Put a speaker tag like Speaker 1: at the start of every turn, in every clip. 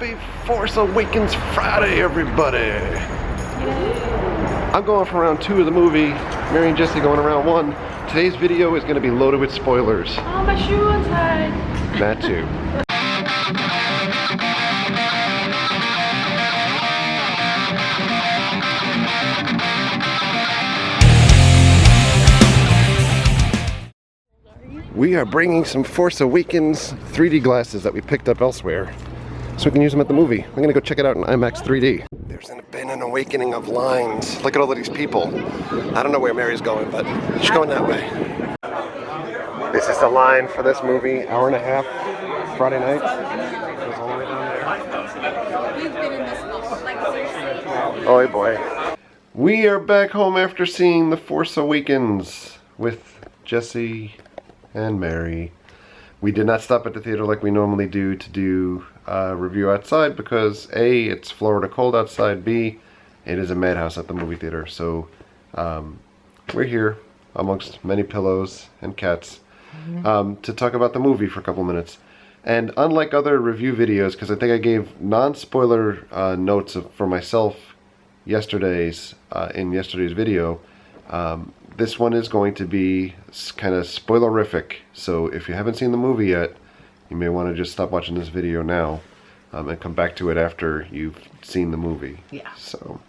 Speaker 1: Happy Force Awakens Friday, everybody!
Speaker 2: Yay.
Speaker 1: I'm going for round 2 of the movie. Mary and Jesse going around 1. Today's video is going to be loaded with spoilers.
Speaker 2: Oh, my shoe untied.
Speaker 1: That too. We are bringing some Force Awakens 3D glasses that we picked up elsewhere, so we can use them at the movie. I'm gonna go check it out in IMAX 3D. There's been an awakening of lines. Look at all of these people. I don't know where Mary's going, but she's going that way. This is the line for this movie, hour and a half, Friday night. Goes all the way down there.
Speaker 2: We've been in this long, like seriously.
Speaker 1: Oh boy. We are back home after seeing The Force Awakens with Jesse and Mary. We did not stop at the theater like we normally do to do a review outside because A, it's Florida cold outside, B, it is a madhouse at the movie theater. So we're here amongst many pillows and cats to talk about the movie for a couple minutes. And unlike other review videos, because I think I gave non-spoiler notes for myself in yesterday's video, this one is going to be kind of spoilerific, so if you haven't seen the movie yet, you may want to just stop watching this video now and come back to it after you've seen the movie.
Speaker 2: Yeah.
Speaker 1: So,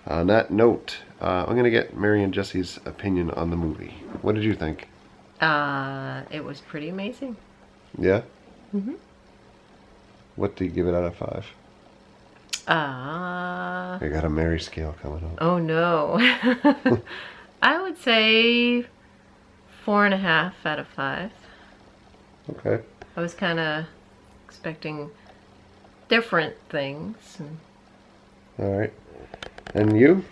Speaker 1: on that note, I'm going to get Mary and Jesse's opinion on the movie. What did you think?
Speaker 2: It was pretty amazing.
Speaker 1: Yeah?
Speaker 2: Mm-hmm.
Speaker 1: What do you give it out of 5? I got a Mary scale coming up.
Speaker 2: Oh no. I would say 4.5 out of 5.
Speaker 1: Okay.
Speaker 2: I was kind of expecting different things.
Speaker 1: Alright. And you?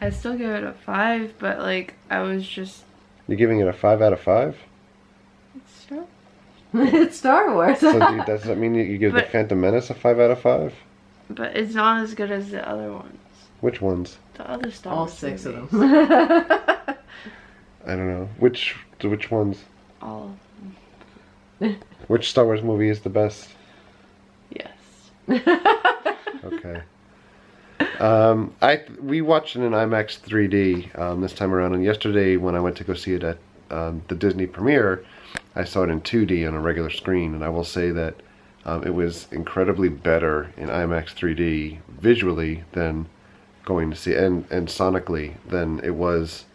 Speaker 3: I still give it a 5, but like I was just.
Speaker 1: You're giving it a 5 out of 5?
Speaker 2: It's Star Wars.
Speaker 1: So does that mean you give The Phantom Menace a 5 out of 5?
Speaker 3: But it's not as good as the other ones.
Speaker 1: Which ones?
Speaker 3: The other Star
Speaker 2: All
Speaker 3: Wars
Speaker 2: 6
Speaker 3: movies.
Speaker 2: of them.
Speaker 1: I don't know. Which ones?
Speaker 3: All.
Speaker 1: Which Star Wars movie is the best?
Speaker 3: Yes.
Speaker 1: Okay. We watched it in IMAX 3D this time around, and yesterday when I went to go see it at the Disney premiere, I saw it in 2D on a regular screen, and I will say that it was incredibly better in IMAX 3D visually than going to see, and sonically than it was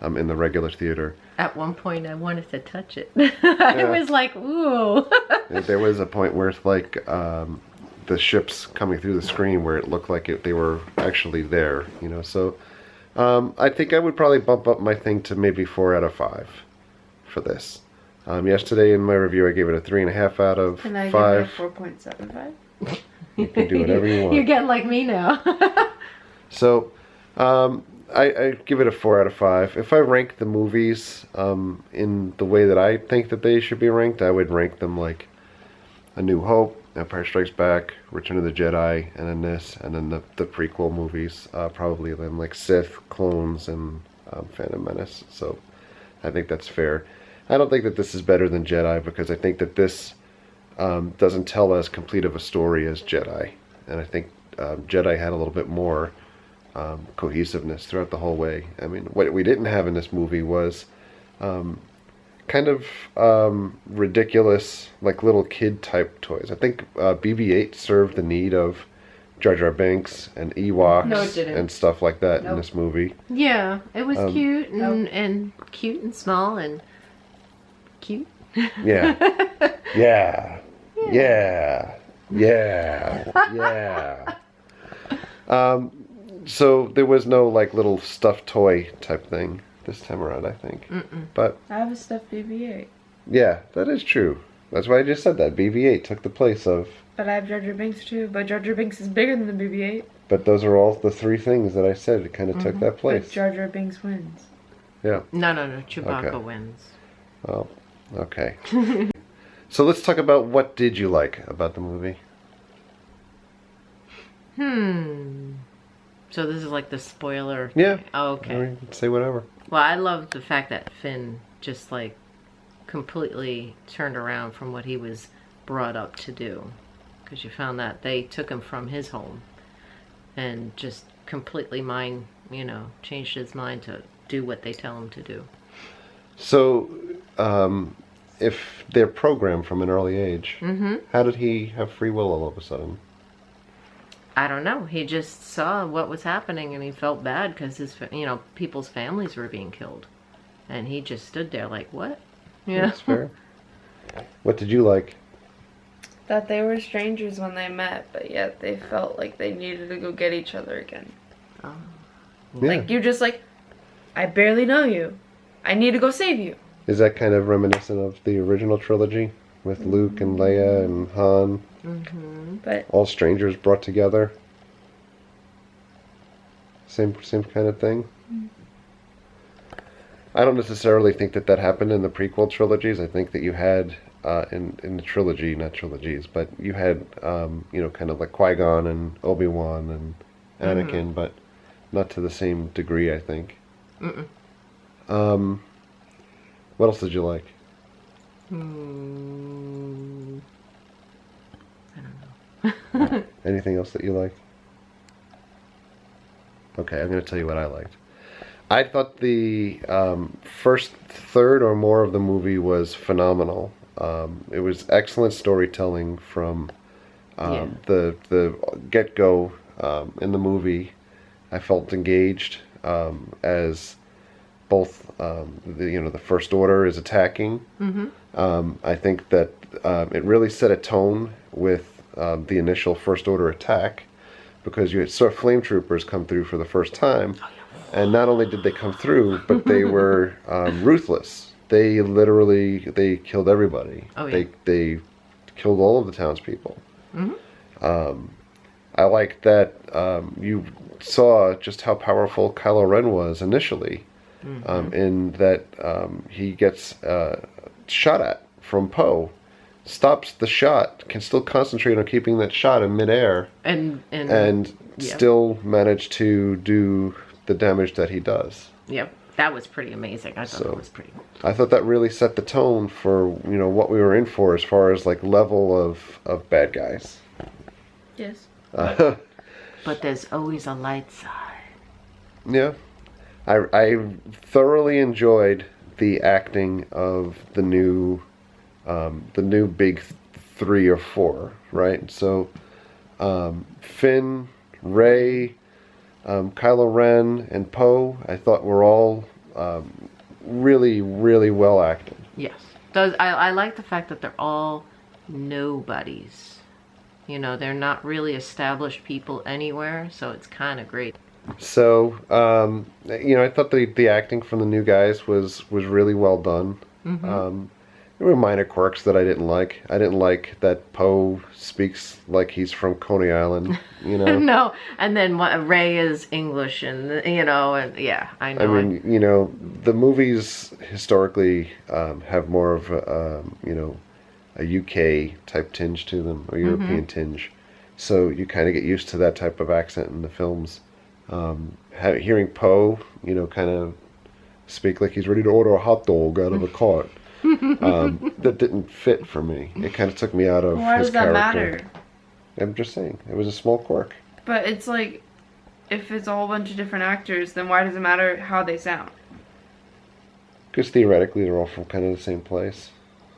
Speaker 1: in the regular theater.
Speaker 2: At one point I wanted to touch it. I was like, ooh.
Speaker 1: There was a point where it's like the ships coming through the screen where it looked like they were actually there, you know. So I think I would probably bump up my thing to maybe 4 out of 5 for this. Yesterday in my review I gave it a 3.5 out of 5.
Speaker 3: And I give it a 4.75.
Speaker 1: You can do whatever you want.
Speaker 2: You're getting like me now.
Speaker 1: So I give it a 4 out of 5. If I rank the movies in the way that I think that they should be ranked, I would rank them like A New Hope, Empire Strikes Back, Return of the Jedi, and then this, and then the prequel movies, probably them like Sith, Clones, and Phantom Menace. So I think that's fair. I don't think that this is better than Jedi because I think that this doesn't tell as complete of a story as Jedi, and I think Jedi had a little bit more cohesiveness throughout the whole way. I mean, what we didn't have in this movie was kind of ridiculous, like little kid type toys. I think BB-8 served the need of Jar Jar Binks and Ewoks
Speaker 2: No, it didn't.
Speaker 1: and stuff like that in
Speaker 2: Nope.
Speaker 1: this movie.
Speaker 2: Yeah, it was cute and cute and small and cute.
Speaker 1: Yeah. Yeah. Yeah. Yeah. Yeah. So there was no like little stuffed toy type thing this time around, I think. But
Speaker 3: I have a stuffed BB-8.
Speaker 1: yeah, that is true. That's why I just said that. BB-8 took the place of...
Speaker 3: But I have Jar Jar Binks too. But Jar Jar Binks is bigger than the BB-8.
Speaker 1: But those are all the 3 things that I said. It kind of took that
Speaker 3: But
Speaker 1: place.
Speaker 3: Jar Jar Binks wins.
Speaker 1: Yeah.
Speaker 2: No. Chewbacca
Speaker 1: Okay.
Speaker 2: wins.
Speaker 1: Oh, okay. So let's talk about what did you like about the movie?
Speaker 2: So this is like the spoiler.
Speaker 1: Yeah.
Speaker 2: Oh, okay.
Speaker 1: I mean, say whatever.
Speaker 2: Well, I love the fact that Finn just like completely turned around from what he was brought up to do. because you found that they took him from his home and just completely changed his mind to do what they tell him to do.
Speaker 1: So, if they're programmed from an early age, how did he have free will all of a sudden?
Speaker 2: I don't know. He just saw what was happening and he felt bad because people's families were being killed. And he just stood there like, what? Yeah.
Speaker 1: That's fair. What did you like?
Speaker 3: That they were strangers when they met, but yet they felt like they needed to go get each other again.
Speaker 2: Oh.
Speaker 1: Yeah.
Speaker 3: Like, you're just like, I barely know you. I need to go save you.
Speaker 1: Is that kind of reminiscent of the original trilogy with Luke and Leia and Han?
Speaker 3: But
Speaker 1: All strangers brought together. Same kind of thing. I don't necessarily think that happened in the prequel trilogies. I think that you had in the trilogy, not trilogies, but you had kind of like Qui-Gon and Obi-Wan and Anakin, but not to the same degree, I think. What else did you like?
Speaker 2: I don't know.
Speaker 1: Anything else that you like? Okay, I'm going to tell you what I liked. I thought the first third or more of the movie was phenomenal. It was excellent storytelling from the get-go in the movie. I felt engaged as both the First Order is attacking. I think that it really set a tone with the initial First Order attack, because you saw flame troopers come through for the first time, and not only did they come through, but they were ruthless. They literally killed everybody.
Speaker 2: Oh, yeah.
Speaker 1: They killed all of the townspeople. I like that you saw just how powerful Kylo Ren was initially, in that he gets shot at from Poe, stops the shot, can still concentrate on keeping that shot in midair, and still manage to do the damage that he does.
Speaker 2: Yep, that was pretty amazing. I thought that was pretty cool.
Speaker 1: I thought that really set the tone for what we were in for as far as like level of bad guys.
Speaker 3: yes.
Speaker 2: But there's always a light side.
Speaker 1: Yeah, I thoroughly enjoyed the acting of the new big 3 or 4, right? So Finn, Rey, Kylo Ren, and Poe, I thought were all really, really well acted.
Speaker 2: Yes. I like the fact that they're all nobodies. They're not really established people anywhere, so it's kind of great.
Speaker 1: So, I thought the acting from the new guys was really well done. There were minor quirks that I didn't like. I didn't like that Poe speaks like he's from Coney Island,
Speaker 2: No, and then Rey is English, and and yeah, I know.
Speaker 1: I mean, the movies historically have more of a UK type tinge to them, or European tinge. So you kind of get used to that type of accent in the films. Hearing Poe, kind of speak like he's ready to order a hot dog out of a cart. That didn't fit for me. It kind of took me out of
Speaker 3: Why
Speaker 1: his
Speaker 3: does that
Speaker 1: character.
Speaker 3: matter?
Speaker 1: I'm just saying, it was a small quirk.
Speaker 3: But it's like, if it's a whole bunch of different actors, then why does it matter how they sound?
Speaker 1: Because theoretically, they're all from kind of the same place.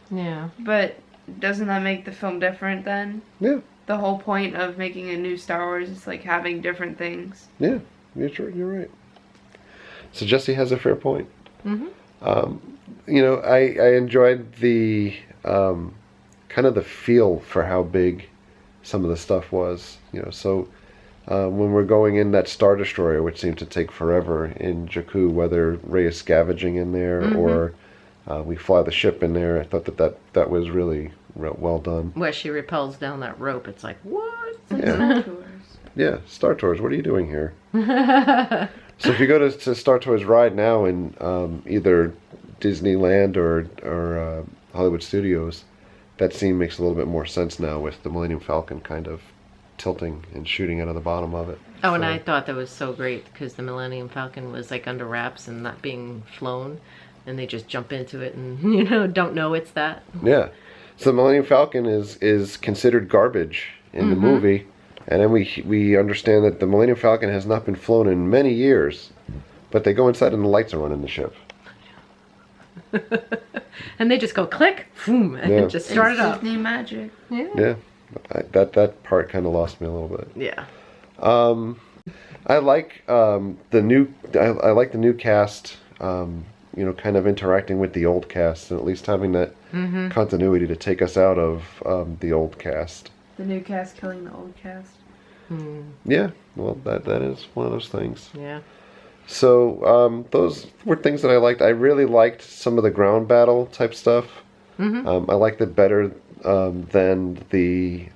Speaker 2: Yeah.
Speaker 3: But doesn't that make the film different then?
Speaker 1: Yeah.
Speaker 3: The whole point of making a new Star Wars is like having different things.
Speaker 1: Yeah, you're right. So Jesse has a fair point. I enjoyed the kind of the feel for how big some of the stuff was. So when we're going in that Star Destroyer, which seemed to take forever in Jakku, whether Rey is scavenging in there or we fly the ship in there, I thought that was really well done.
Speaker 2: Where she repels down that rope, it's like, what?
Speaker 1: Yeah. Yeah, Star Tours, what are you doing here? So if you go to Star Tours ride now in either Disneyland or Hollywood Studios, that scene makes a little bit more sense now with the Millennium Falcon kind of tilting and shooting out of the bottom of it.
Speaker 2: Oh, and I thought that was so great because the Millennium Falcon was like under wraps and not being flown, and they just jump into it and don't know it's that.
Speaker 1: Yeah. So the Millennium Falcon is considered garbage in the movie, and then we understand that the Millennium Falcon has not been flown in many years, but they go inside and the lights are on in the ship.
Speaker 2: And they just go click, boom, and just start it
Speaker 3: It's
Speaker 2: up.
Speaker 3: Disney magic.
Speaker 1: Yeah, that part kind of lost me a little bit.
Speaker 2: Yeah.
Speaker 1: I like the new cast. Kind of interacting with the old cast and at least having that continuity to take us out of the old cast.
Speaker 3: The new cast killing the old cast.
Speaker 1: Yeah, well, that is one of those things.
Speaker 2: Yeah.
Speaker 1: So those were things that I liked. I really liked some of the ground battle type stuff. I liked it better than the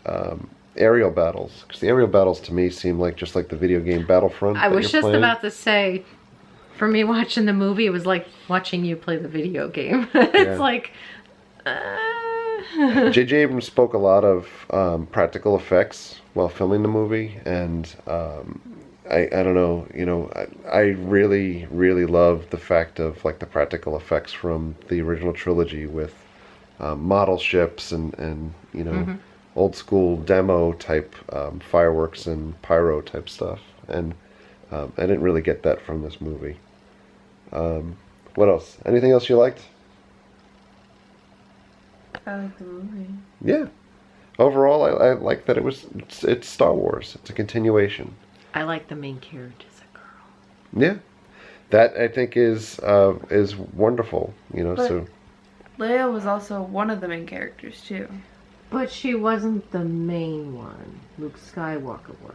Speaker 1: aerial battles, because the aerial battles to me seem like just like the video game Battlefront.
Speaker 2: I was just about to say, for me watching the movie, it was like watching you play the video game. It's like...
Speaker 1: J.J. Abrams spoke a lot of practical effects while filming the movie, and I don't know, I really, really love the fact of like the practical effects from the original trilogy with model ships and old school demo type fireworks and pyro type stuff, and I didn't really get that from this movie. What else? Anything else you liked?
Speaker 3: I like the movie.
Speaker 1: Yeah. Overall, I like that it's Star Wars. It's a continuation.
Speaker 2: I like the main character as a girl.
Speaker 1: Yeah. That I think is wonderful.
Speaker 3: But
Speaker 1: so
Speaker 3: Leia was also one of the main characters too.
Speaker 2: But she wasn't the main one. Luke Skywalker was.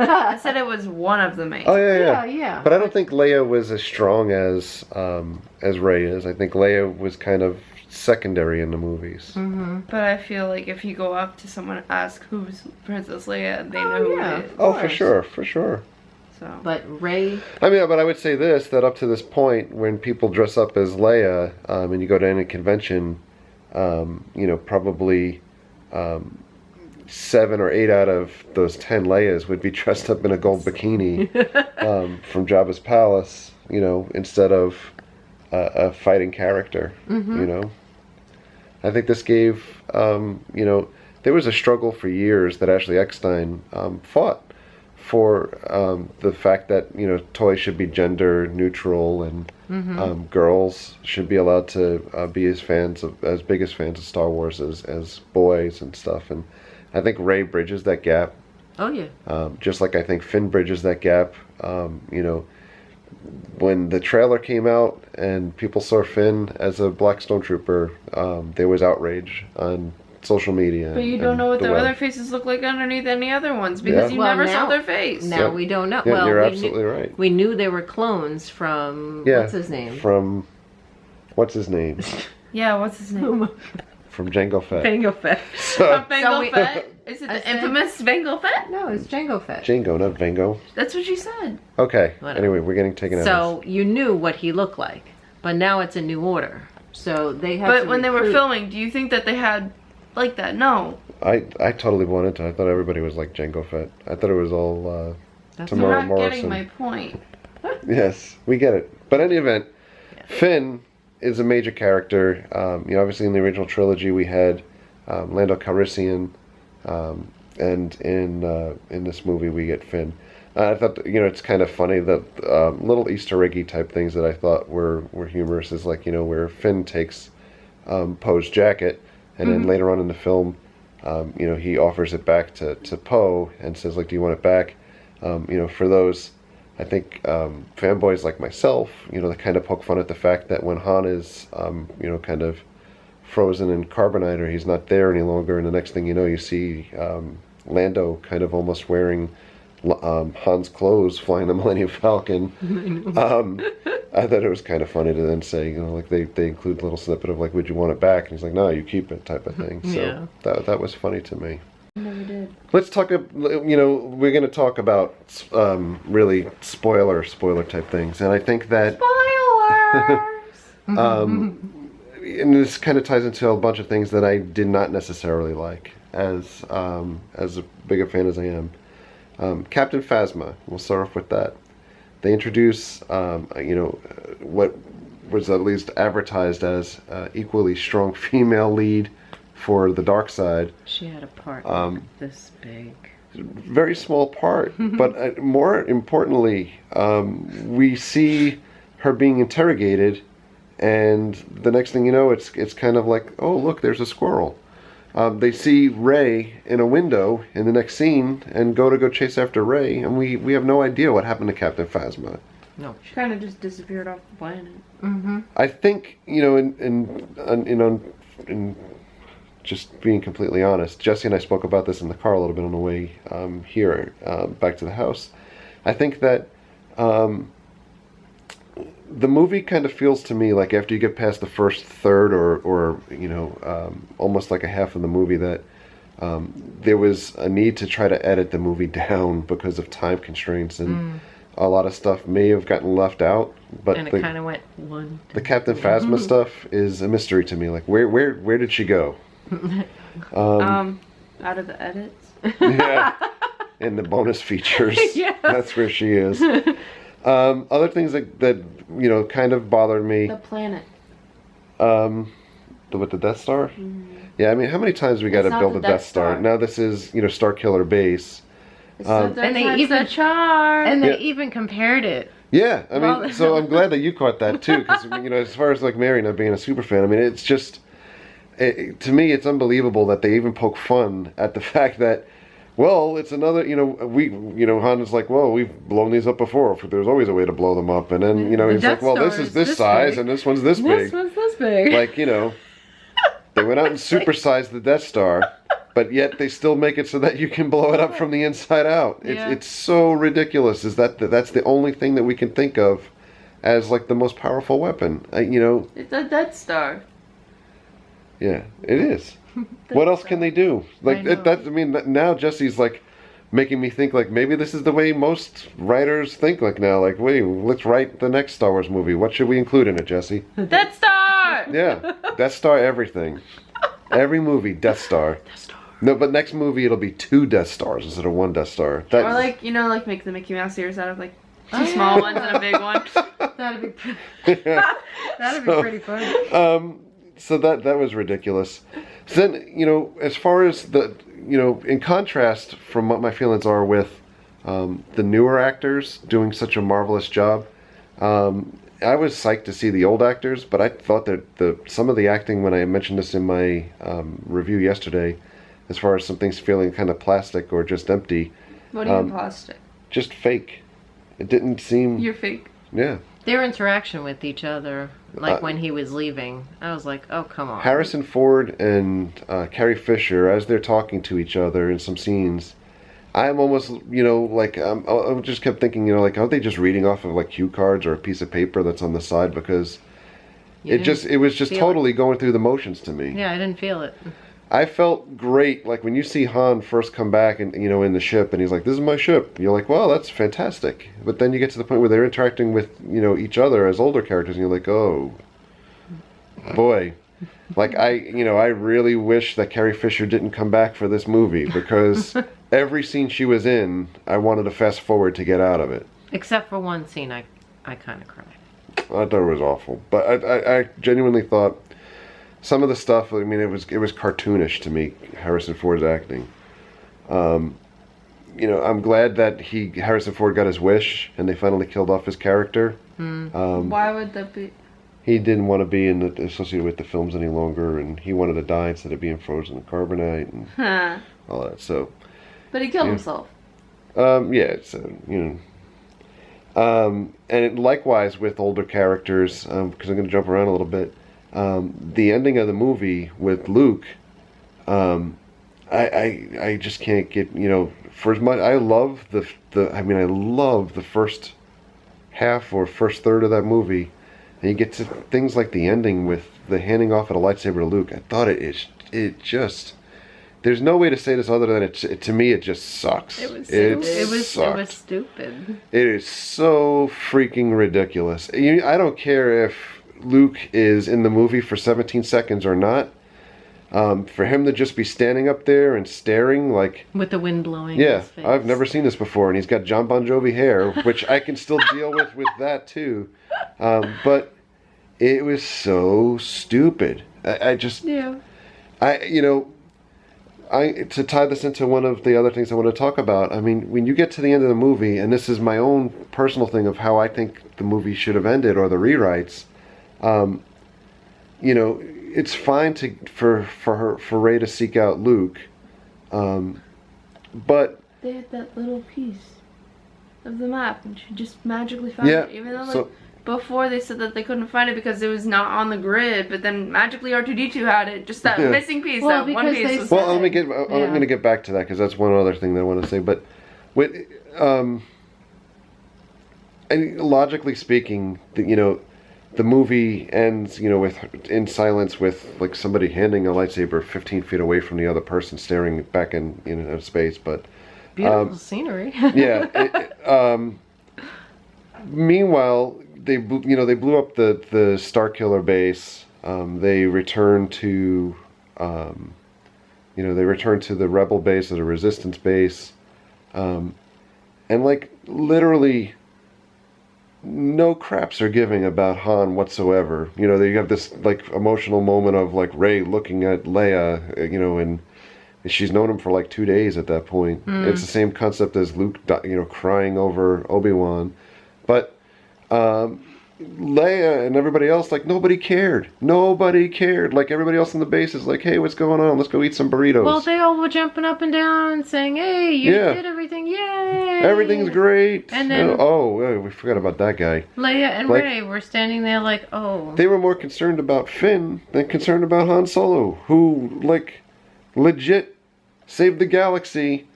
Speaker 3: I said it was one of the main.
Speaker 1: Oh yeah.
Speaker 2: Yeah.
Speaker 1: But I don't think Leia was as strong as Rey is. I think Leia was kind of secondary in the movies.
Speaker 3: But I feel like if you go up to someone and ask who's Princess Leia, they know who it is.
Speaker 1: Oh, for sure.
Speaker 3: So.
Speaker 2: But Rey...
Speaker 1: I mean, but I would say this, that up to this point, when people dress up as Leia, and you go to any convention, probably 7 or 8 out of those 10 Leias would be dressed up in a gold bikini from Jabba's palace, instead of a fighting character, I think this gave, there was a struggle for years that Ashley Eckstein fought for the fact that, toys should be gender neutral and girls should be allowed to be as big as fans of Star Wars as boys and stuff. And I think Rey bridges that gap.
Speaker 2: Oh, yeah.
Speaker 1: Just like I think Finn bridges that gap. When the trailer came out and people saw Finn as a black stormtrooper, there was outrage on social media.
Speaker 3: But you don't know what their other faces look like underneath any other ones because you never saw their face.
Speaker 2: Now we don't know.
Speaker 1: Yeah,
Speaker 2: well,
Speaker 1: you're absolutely right.
Speaker 2: We knew they were clones from... what's his name?
Speaker 1: From... What's his name?
Speaker 3: Yeah, what's his name?
Speaker 1: From Jango Fett.
Speaker 2: Jango Fett.
Speaker 3: From Jango Fett? Is it the infamous Jango Fett?
Speaker 2: No, it's Jango Fett.
Speaker 1: Jango, not Vango.
Speaker 3: That's what you said.
Speaker 1: Okay.
Speaker 2: Whatever.
Speaker 1: Anyway, we're getting taken out.
Speaker 2: So you knew what he looked like, but now it's a new order. So they have.
Speaker 3: But when they were filming, do you think that they had like that? No.
Speaker 1: I totally wanted to. I thought everybody was like Jango Fett. I thought it was all
Speaker 3: You're
Speaker 1: Tamara
Speaker 3: not
Speaker 1: Morrison.
Speaker 3: getting my point.
Speaker 1: Yes, we get it. But in any event, Finn is a major character. Obviously in the original trilogy we had Lando Calrissian, and in this movie we get Finn. I thought it's kind of funny that little Easter eggy type things that I thought were humorous is like where Finn takes Poe's jacket and then later on in the film he offers it back to Poe and says like, do you want it back? For those I think fanboys like myself, they kind of poke fun at the fact that when Han is kind of frozen in carbonite, or he's not there any longer, and the next thing you know, you see Lando kind of almost wearing Han's clothes flying the Millennium Falcon. I thought it was kind of funny to then say, like they include a little snippet of like, would you want it back? And he's like, no, you keep it, type of thing. So that was funny to me.
Speaker 3: I never did.
Speaker 1: Let's talk. We're going to talk about really spoiler type things, and I think that
Speaker 3: Spoilers.
Speaker 1: and this kind of ties into a bunch of things that I did not necessarily like, as big a fan as I am. Captain Phasma. We'll start off with that. They introduce, what was at least advertised as equally strong female lead for the dark side.
Speaker 2: She had a part this big.
Speaker 1: Very small part, but more importantly, we see her being interrogated, and the next thing you know, it's kind of like, oh look, there's a squirrel. They see Ray in a window in the next scene and go chase after Ray, and we have no idea what happened to Captain Phasma.
Speaker 2: No.
Speaker 3: She kind of just disappeared off the planet.
Speaker 2: Mm-hmm.
Speaker 1: I think, in just being completely honest, Jesse and I spoke about this in the car a little bit on the way here, back to the house. I think that the movie kind of feels to me like after you get past the first third or almost like a half of the movie that there was a need to try to edit the movie down because of time constraints, and a lot of stuff may have gotten left out. But
Speaker 2: And it kind of went one.
Speaker 1: the Captain Phasma stuff is a mystery to me. Like where did she go?
Speaker 3: Out of the edits.
Speaker 1: Yeah, in the bonus features.
Speaker 2: Yeah.
Speaker 1: That's where she is. Other things that kind of bothered me.
Speaker 3: The planet.
Speaker 1: With the Death Star. Yeah, I mean, how many times we got to
Speaker 3: not
Speaker 1: build
Speaker 3: the
Speaker 1: a Death
Speaker 3: Death
Speaker 1: Star?
Speaker 3: Star.
Speaker 1: Now this is Star Killer Base.
Speaker 2: And they even
Speaker 3: charm.
Speaker 2: And they
Speaker 1: Yeah.
Speaker 2: even compared it.
Speaker 1: Yeah, I mean,
Speaker 2: Well-
Speaker 1: so I'm glad that you caught that too, because as far as like Mary not being a super fan, I mean, it's just to me, it's unbelievable that they even poke fun at the fact that, well, it's another, Han is like, well, we've blown these up before. There's always a way to blow them up, and then he's like,
Speaker 2: Death
Speaker 1: well, this
Speaker 2: Star
Speaker 1: is
Speaker 2: is
Speaker 1: this
Speaker 2: this
Speaker 1: size,
Speaker 2: big.
Speaker 1: and this one's this big.
Speaker 2: This was this big.
Speaker 1: Like they went out and supersized the Death Star, but yet they still make it so that you can blow it up from the inside out.
Speaker 2: Yeah.
Speaker 1: It's so ridiculous. That's the only thing that we can think of as like the most powerful weapon.
Speaker 3: It's a Death Star.
Speaker 1: Yeah, it is. What else can they do? Like
Speaker 2: I know.
Speaker 1: now Jesse's like making me think like maybe this is the way most writers think like now. Like, wait, let's write the next Star Wars movie. What should we include in it, Jesse?
Speaker 3: Death Star.
Speaker 1: Yeah, Death Star everything. Every movie, Death Star.
Speaker 2: Death Star.
Speaker 1: No, but next movie it'll be 2 Death Stars instead of 1 Death Star.
Speaker 3: Or like make the Mickey Mouse ears out of like 2 small ones and a big one.
Speaker 2: That'd be pretty, that'd be pretty funny.
Speaker 1: So that was ridiculous. So then, as far as the, in contrast from what my feelings are with the newer actors doing such a marvelous job, I was psyched to see the old actors, but I thought that some of the acting, when I mentioned this in my review yesterday, as far as some things feeling kind of plastic or just empty,
Speaker 3: What do you mean plastic?
Speaker 1: just fake. It didn't seem...
Speaker 3: You're fake.
Speaker 1: Yeah.
Speaker 2: Their interaction with each other, like when he was leaving, I was like, oh, come on.
Speaker 1: Harrison Ford and Carrie Fisher, as they're talking to each other in some scenes, I'm almost, I just kept thinking, like, aren't they just reading off of, like, cue cards or a piece of paper that's on the side? Because
Speaker 2: You
Speaker 1: it was just
Speaker 2: feel
Speaker 1: totally going through the motions to me.
Speaker 2: Yeah, I didn't feel it.
Speaker 1: I felt great, like, when you see Han first come back and, in the ship, and he's like, this is my ship. You're like, well, that's fantastic. But then you get to the point where they're interacting with, each other as older characters, and you're like, oh, boy. Like, I really wish that Carrie Fisher didn't come back for this movie, because every scene she was in, I wanted to fast forward to get out of it.
Speaker 2: Except for one scene, I kind of cried.
Speaker 1: I thought it was awful. But I genuinely thought some of the stuff, it was cartoonish to me, Harrison Ford's acting. I'm glad that Harrison Ford got his wish, and they finally killed off his character.
Speaker 3: Why would that be?
Speaker 1: He didn't want to be associated with the films any longer, and he wanted to die instead of being frozen in carbonite and all that. So,
Speaker 3: But he killed himself.
Speaker 1: And likewise with older characters, because I'm going to jump around a little bit. The ending of the movie with Luke, I just can't get, for as much I love I love the first half or first third of that movie, and you get to things like the ending with the handing off of a lightsaber to Luke. I thought it just. There's no way to say this other than to me it just sucks.
Speaker 2: It was
Speaker 1: sucked.
Speaker 2: stupid.
Speaker 1: It is so freaking ridiculous. I don't care if Luke is in the movie for 17 seconds or not. For him to just be standing up there and staring like...
Speaker 2: With the wind blowing in
Speaker 1: Yeah,
Speaker 2: his face.
Speaker 1: I've never seen this before. And he's got John Bon Jovi hair, which I can still deal with that too. But it was so stupid. I just...
Speaker 2: Yeah.
Speaker 1: To tie this into one of the other things I want to talk about, I mean, when you get to the end of the movie, and this is my own personal thing of how I think the movie should have ended, or the rewrites, it's fine for Rey to seek out Luke, but
Speaker 3: they had that little piece of the map, and she just magically found it. Even though, before they said that they couldn't find it because it was not on the grid, but then magically R2-D2 had it. Just that missing piece, that one piece. Was
Speaker 1: well, I'm going to get back to that because that's one other thing that I want to say. But with, and logically speaking, the movie ends, in silence with like somebody handing a lightsaber 15 feet away from the other person, staring back in space. But
Speaker 2: beautiful scenery.
Speaker 1: Meanwhile, they blew up the Starkiller base. They returned to the Rebel base or the Resistance base, and like literally no craps are giving about Han whatsoever. They have this like emotional moment of like Rey looking at Leia, and she's known him for like 2 days at that point. It's the same concept as Luke, crying over Obi-Wan, but Leia and everybody else, like, nobody cared. Like, everybody else in the base is like, hey, what's going on? Let's go eat some burritos.
Speaker 2: Well, they all were jumping up and down and saying, hey, you did everything, yay!
Speaker 1: Everything's great.
Speaker 2: And then,
Speaker 1: we forgot about that guy.
Speaker 2: Leia and Rey were standing there like, oh.
Speaker 1: They were more concerned about Finn than concerned about Han Solo, who, like, legit saved the galaxy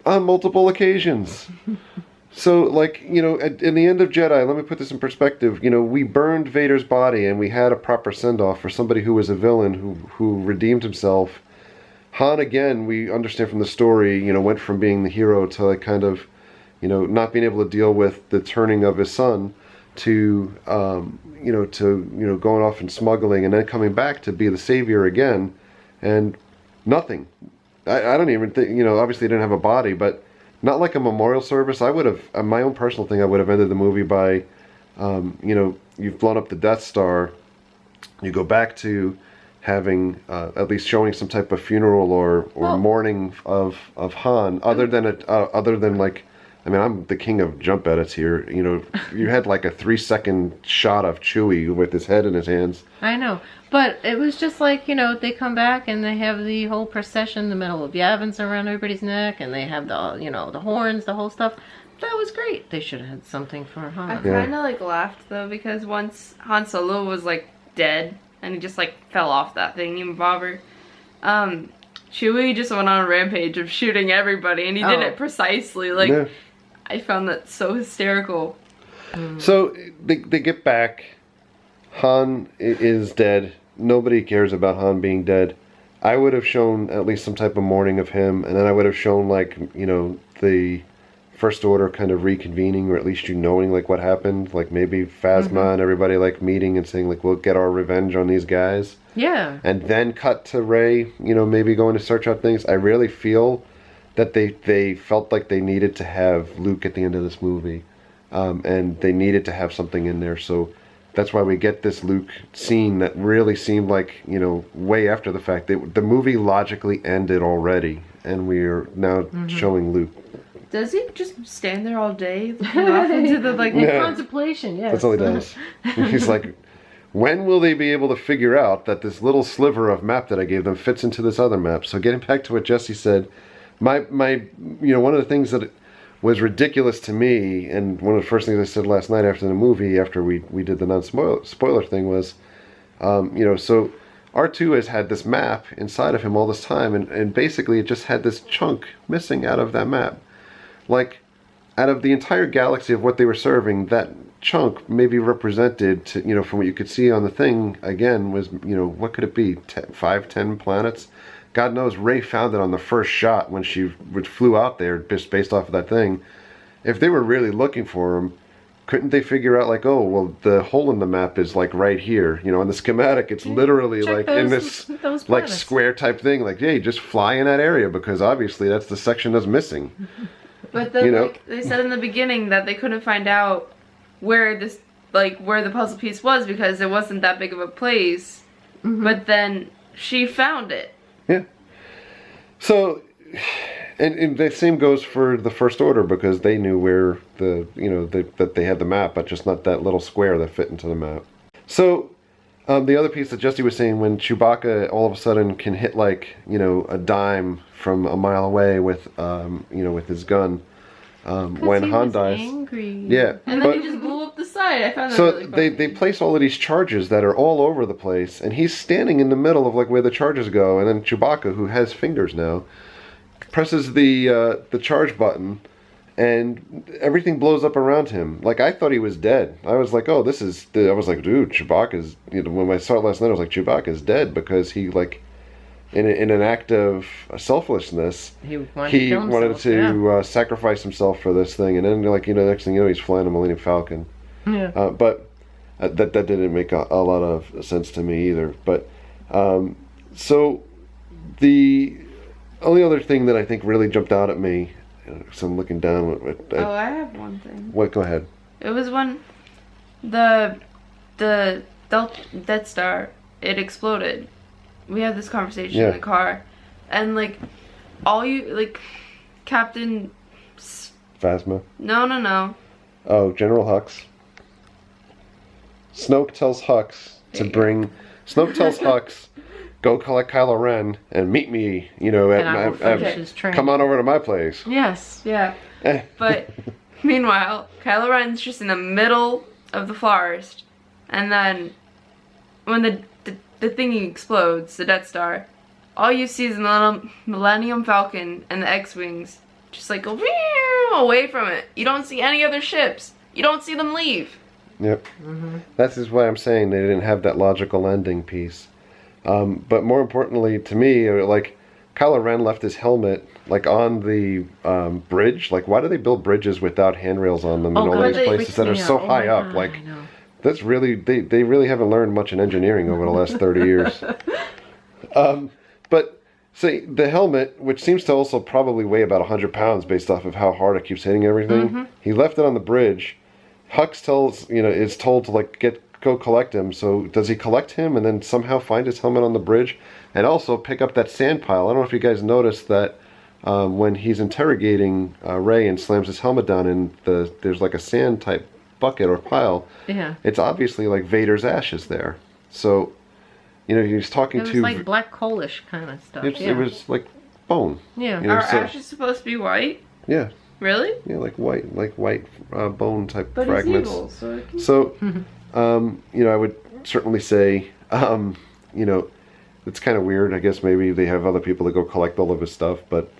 Speaker 1: on multiple occasions. So, like, in the end of Jedi, let me put this in perspective. We burned Vader's body and we had a proper send-off for somebody who was a villain who redeemed himself. Han, again, we understand from the story, went from being the hero to, like, kind of, not being able to deal with the turning of his son to going off and smuggling and then coming back to be the savior again. And nothing. I don't even think, obviously he didn't have a body, but not like a memorial service. I would have, my own personal thing, I would have ended the movie by, you've blown up the Death Star. You go back to having, at least showing some type of funeral or mourning of Han, other than like, I mean, I'm the king of jump edits here. You had like a 3-second shot of Chewie with his head in his hands.
Speaker 2: I know. But it was just like, they come back and they have the whole procession in the middle of Yavins around everybody's neck, and they have the, the horns, the whole stuff. That was great. They should have had something for Han.
Speaker 3: I kind of like laughed though, because once Han Solo was like dead and he just like fell off that thing, even bother. Chewie just went on a rampage of shooting everybody, and he did it precisely. Like, I found that so hysterical.
Speaker 1: So they get back. Han is dead. Nobody cares about Han being dead. I would have shown at least some type of mourning of him, and then I would have shown like, the First Order kind of reconvening, or at least knowing like what happened, like maybe Phasma and everybody like meeting and saying like, we'll get our revenge on these guys.
Speaker 2: Yeah.
Speaker 1: And then cut to Rey, maybe going to search out things. I really feel that they felt like they needed to have Luke at the end of this movie, and they needed to have something in there. So that's why we get this Luke scene that really seemed like, way after the fact. The movie logically ended already, and we're now showing Luke.
Speaker 3: Does he just stand there all day looking off into the, like...
Speaker 2: In contemplation, yes.
Speaker 1: That's all he does. He's like, when will they be able to figure out that this little sliver of map that I gave them fits into this other map? So getting back to what Jesse said, my one of the things that was ridiculous to me, and one of the first things I said last night after the movie, after we did the non-spoiler thing, was, so R2 has had this map inside of him all this time, and basically it just had this chunk missing out of that map. Like, out of the entire galaxy of what they were serving, that chunk maybe represented, to, from what you could see on the thing, again, was, what could it be, 5, 10 planets? God knows Rey found it on the first shot when she flew out there, just based off of that thing. If they were really looking for him, couldn't they figure out, like, oh, well, the hole in the map is, like, right here. On the schematic, it's literally, like, in this, like, square type thing. Like, hey, just fly in that area, because obviously that's the section that's missing.
Speaker 3: But then, like, they said in the beginning that they couldn't find out where this, like, where the puzzle piece was, because it wasn't that big of a place. But then she found it.
Speaker 1: Yeah. So, and the same goes for the First Order, because they knew where that they had the map, but just not that little square that fit into the map. So, the other piece that Jesse was saying, when Chewbacca all of a sudden can hit like a dime from a mile away with with his gun, when
Speaker 2: he
Speaker 1: Han
Speaker 2: was
Speaker 1: dies.
Speaker 2: angry.
Speaker 1: Yeah,
Speaker 3: And then he just blew up the side. I found that
Speaker 1: so
Speaker 3: really funny.
Speaker 1: they place all of these charges that are all over the place, and he's standing in the middle of like where the charges go, and then Chewbacca, who has fingers now, presses the charge button, and everything blows up around him. Like, I thought he was dead. I was like, oh, this is... I was like, dude, Chewbacca's... when I saw it last night, I was like, Chewbacca's dead, because he, like, in an act of selflessness,
Speaker 2: He wanted
Speaker 1: to sacrifice himself for this thing, and then, like, next thing you know, he's flying a Millennium Falcon.
Speaker 2: Yeah.
Speaker 1: But that didn't make a lot of sense to me either. But, so, the only other thing that I think really jumped out at me, so I'm looking down
Speaker 3: Oh, I have one thing.
Speaker 1: What? Go ahead.
Speaker 3: It was when the Death Star, it exploded. We had this conversation in the car, and like Captain
Speaker 1: Phasma.
Speaker 3: No.
Speaker 1: Oh, General Hux. Snoke tells Hux Snoke tells Hux, go collect Kylo Ren and meet me. Come on over to my place.
Speaker 3: Yes, yeah. But meanwhile, Kylo Ren's just in the middle of the forest, and then when the thingy explodes, the Death Star, all you see is the Millennium Falcon and the X-Wings just like go away from it. You don't see any other ships. You don't see them leave.
Speaker 1: Yep. Mm-hmm. That's just why I'm saying they didn't have that logical ending piece. But more importantly to me, like, Kylo Ren left his helmet like on the bridge. Like, why do they build bridges without handrails on them in all these places that are so high up? Like, that's really they really haven't learned much in engineering over the last 30 years. But see, the helmet, which seems to also probably weigh about 100 pounds based off of how hard it keeps hitting everything, he left it on the bridge. Hux is told to like go collect him. So does he collect him and then somehow find his helmet on the bridge, and also pick up that sand pile? I don't know if you guys noticed that when he's interrogating Rey and slams his helmet down, and there's like a sand type bucket or pile. Yeah. It's obviously like Vader's ashes there. So, he's talking to...
Speaker 2: It was like black coalish kind of stuff.
Speaker 1: It was like bone.
Speaker 2: Yeah.
Speaker 3: Are ashes supposed to be white?
Speaker 1: Yeah.
Speaker 3: Really?
Speaker 1: Yeah, like white bone type
Speaker 3: but
Speaker 1: fragments.
Speaker 3: Evil, so
Speaker 1: I would certainly say, it's kind of weird. I guess maybe they have other people that go collect all of his stuff, but,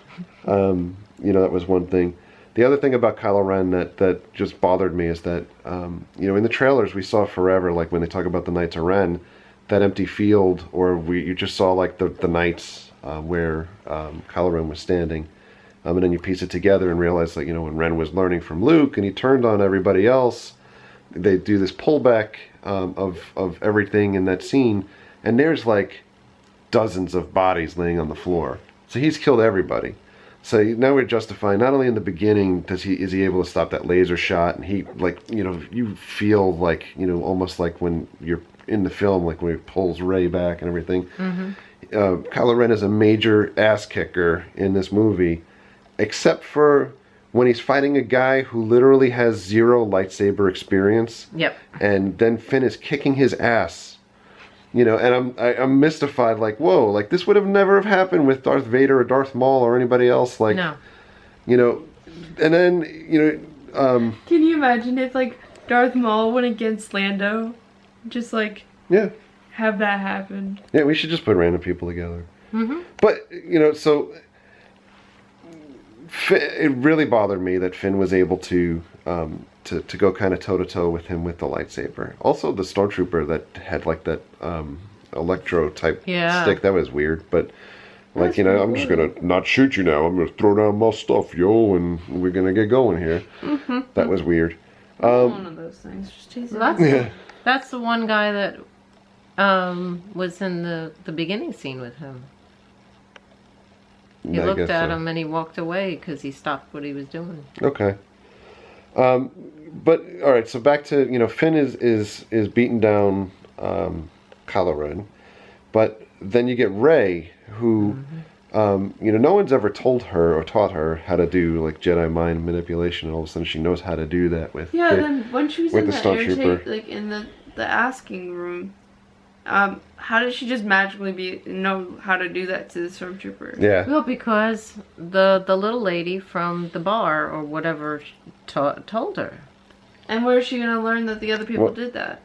Speaker 1: that was one thing. The other thing about Kylo Ren that just bothered me is that, in the trailers we saw forever, like when they talk about the Knights of Ren, that empty field, or you just saw like the Knights where Kylo Ren was standing. And then you piece it together and realize that, when Ren was learning from Luke and he turned on everybody else, they do this pullback of everything in that scene, and there's like dozens of bodies laying on the floor. So he's killed everybody. So now we're justifying, not only in the beginning is he able to stop that laser shot, and he, like, you feel like, almost like when you're in the film, like when he pulls Rey back and everything. Mm-hmm. Kylo Ren is a major ass kicker in this movie, except for when he's fighting a guy who literally has zero lightsaber experience. Yep. And then Finn is kicking his ass. And I'm mystified, like, whoa, like, this would have never have happened with Darth Vader or Darth Maul or anybody else, like, no. And then,
Speaker 3: can you imagine if, like, Darth Maul went against Lando? Just, like, have that happen.
Speaker 1: Yeah, we should just put random people together. Mm-hmm. But, so... it really bothered me that Finn was able to go kind of toe-to-toe with him with the lightsaber. Also, the stormtrooper that had like that electro type stick, that was weird. But like, I'm just gonna not shoot you now. I'm gonna throw down my stuff, yo, and we're gonna get going here. Mm-hmm. That was weird.
Speaker 3: One of those things. Just
Speaker 2: that's the one guy that was in the beginning scene with him. He looked at him and he walked away because he stopped what he was doing.
Speaker 1: Okay. But all right, so back to Finn is beating down Kylo Ren, but then you get Rey, who, no one's ever told her or taught her how to do like Jedi mind manipulation, and all of a sudden she knows how to do that with.
Speaker 3: Yeah, then when she was
Speaker 1: with
Speaker 3: in
Speaker 1: the
Speaker 3: the
Speaker 1: stormtrooper.
Speaker 3: like in the asking room, how did she just magically know how to do that to the stormtrooper?
Speaker 1: Yeah.
Speaker 2: Well, because the little lady from the bar or whatever told her.
Speaker 3: And where is she gonna learn that the other people did that?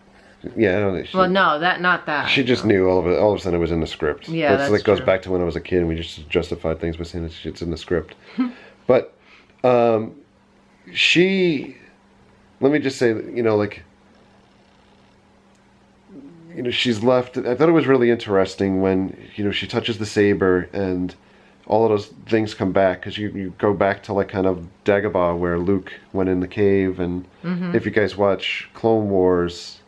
Speaker 1: Yeah, I don't think she,
Speaker 2: Well, no, not that.
Speaker 1: she just knew all of it. All of a sudden, it was in the script.
Speaker 2: Yeah,
Speaker 1: That's
Speaker 2: that's
Speaker 1: like goes
Speaker 2: true.
Speaker 1: back to when I was a kid, and we just justified things by saying it's in the script. But she, let me just say, she's left. I thought it was really interesting when she touches the saber and all of those things come back, because you go back to like kind of Dagobah where Luke went in the cave, and if you guys watch Clone Wars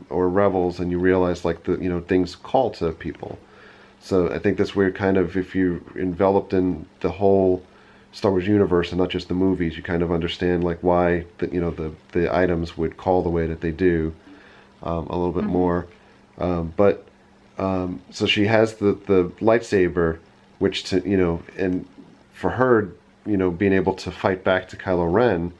Speaker 1: or Rebels, and you realize like the things call to people. So I think that's weird, kind of, if you're enveloped in the whole Star Wars universe and not just the movies, you kind of understand like why the items would call the way that they do a little bit more. So she has the lightsaber, which and for her, being able to fight back to Kylo Ren,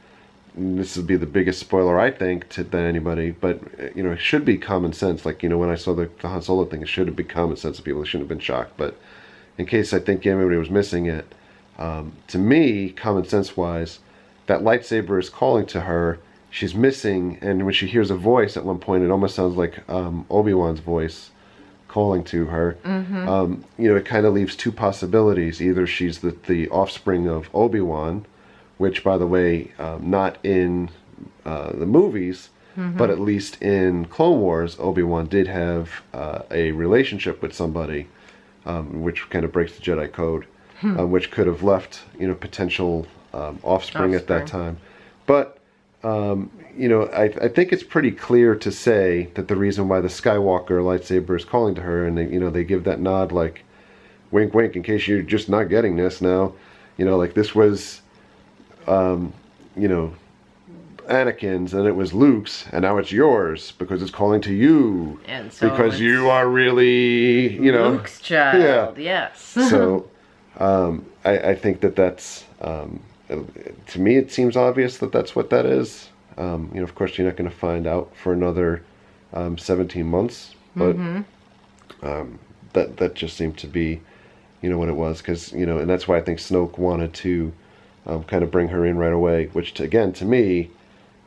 Speaker 1: and this would be the biggest spoiler I think than anybody, but it should be common sense. Like when I saw the Han Solo thing, it should have been common sense to people. They shouldn't have been shocked. But in case I think everybody was missing it, to me, common sense wise, that lightsaber is calling to her. She's missing, and when she hears a voice at one point, it almost sounds like Obi-Wan's voice calling to her. It kind of leaves two possibilities. Either she's the offspring of Obi-Wan, which, by the way, not in the movies, but at least in Clone Wars, Obi-Wan did have a relationship with somebody, which kind of breaks the Jedi code, which could have left, potential offspring at that time. But I think it's pretty clear to say that the reason why the Skywalker lightsaber is calling to her, and they give that nod, like, wink, wink, in case you're just not getting this now, like this was, Anakin's, and it was Luke's, and now it's yours because it's calling to you,
Speaker 2: And so
Speaker 1: because
Speaker 2: it's
Speaker 1: you are really,
Speaker 2: Luke's child.
Speaker 1: Yeah.
Speaker 2: Yes.
Speaker 1: So, I think that's. To me, it seems obvious that that's what that is. Of course, you're not going to find out for another 17 months, but that just seemed to be, what it was, because and that's why I think Snoke wanted to kind of bring her in right away. Which, again, to me,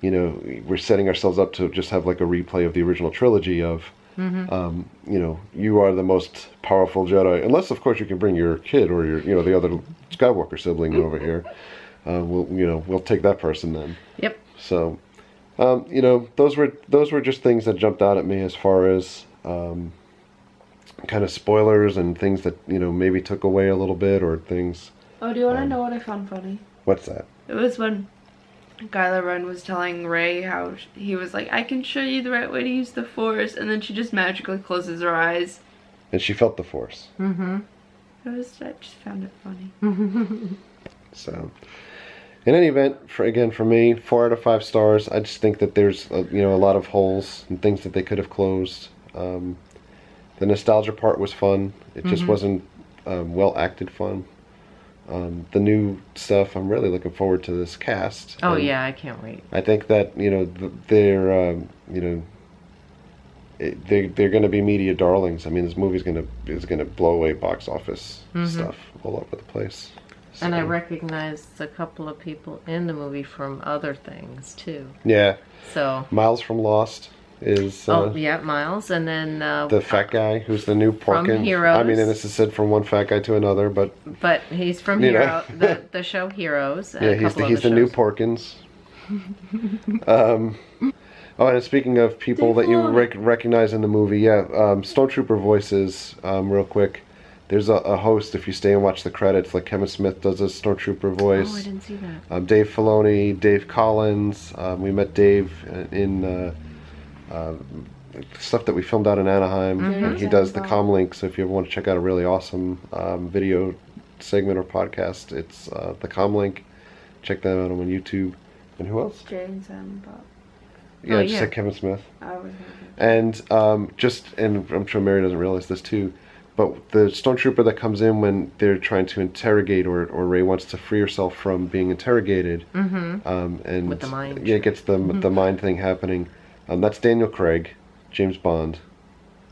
Speaker 1: we're setting ourselves up to just have like a replay of the original trilogy of, you are the most powerful Jedi, unless of course you can bring your kid or your, the other Skywalker sibling over here. We'll take that person then.
Speaker 2: Yep.
Speaker 1: So, those were just things that jumped out at me as far as kind of spoilers and things that maybe took away a little bit, or things.
Speaker 3: Oh, do you want to know what I found funny?
Speaker 1: What's that?
Speaker 3: It was when Kylo Ren was telling Rey how he was like, I can show you the right way to use the Force, and then she just magically closes her eyes.
Speaker 1: And she felt the Force.
Speaker 2: Mm-hmm.
Speaker 3: I just found it funny.
Speaker 1: So, in any event, for me, 4 out of 5 stars. I just think that there's a lot of holes and things that they could have closed. The nostalgia part was fun. It just wasn't well acted fun. The new stuff, I'm really looking forward to this cast.
Speaker 2: Oh yeah, I can't wait.
Speaker 1: I think that they're they're going to be media darlings. I mean, this movie's is gonna blow away box office stuff all over the place. So.
Speaker 2: And I recognized a couple of people in the movie from other things too.
Speaker 1: Yeah.
Speaker 2: So
Speaker 1: Miles from Lost is.
Speaker 2: Miles, and then
Speaker 1: the fat guy who's the new Porkin.
Speaker 2: From Heroes.
Speaker 1: I mean, and this is said from one fat guy to another, but
Speaker 2: he's from the show Heroes. And
Speaker 1: yeah,
Speaker 2: he's
Speaker 1: the new Porkins. And speaking of people that you recognize in the movie, Stormtrooper voices. Real quick, there's a host. If you stay and watch the credits, like Kevin Smith does a Stormtrooper voice.
Speaker 2: Oh, I didn't see that.
Speaker 1: Dave Filoni, Dave Collins. We met Dave in stuff that we filmed out in Anaheim. And he does the comlink, so if you ever want to check out a really awesome video segment or podcast, it's the comlink. Check that out on YouTube. And who else?
Speaker 3: Jay and Silent Bob.
Speaker 1: Yeah, just said Kevin Smith.
Speaker 3: I was
Speaker 1: And and I'm sure Mary doesn't realize this too, but the stormtrooper that comes in when they're trying to interrogate, or Rey wants to free herself from being interrogated, and
Speaker 2: With the mind
Speaker 1: yeah, it gets the mind thing happening. That's Daniel Craig, James Bond,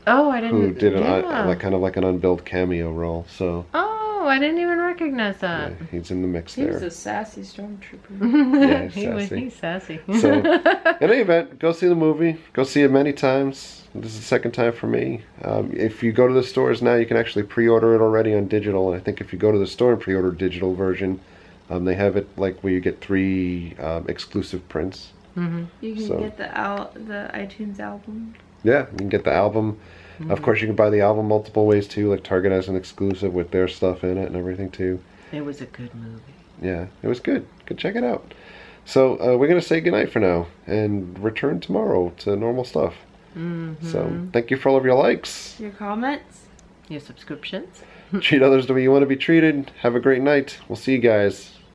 Speaker 2: Oh, I didn't.
Speaker 1: who did
Speaker 2: yeah.
Speaker 1: kind of like an unbilled cameo role. So
Speaker 2: Oh, I didn't even recognize that.
Speaker 1: yeah, he's in the mix
Speaker 3: He was
Speaker 1: there.
Speaker 3: a sassy stormtrooper.
Speaker 1: Yeah, he's sassy.
Speaker 2: He's sassy.
Speaker 1: So, in any event, go see the movie. Go see it many times. This is the second time for me. If you go to the stores now, you can actually pre-order it already on digital. And I think if you go to the store and pre-order digital version, they have it like where you get 3 exclusive prints.
Speaker 3: You can
Speaker 1: So-
Speaker 3: get the iTunes album.
Speaker 1: Yeah, you can get the album. Of course, you can buy the album multiple ways too. Like Target has an exclusive with their stuff in it and everything too.
Speaker 2: It was a good movie.
Speaker 1: Yeah, it was good. Go check it out. So we're gonna say goodnight for now and return tomorrow to normal stuff. So thank you for all of your likes.
Speaker 3: Your comments?
Speaker 2: Your subscriptions.
Speaker 1: Treat others the way you want to be treated. Have a great night. We'll see you guys.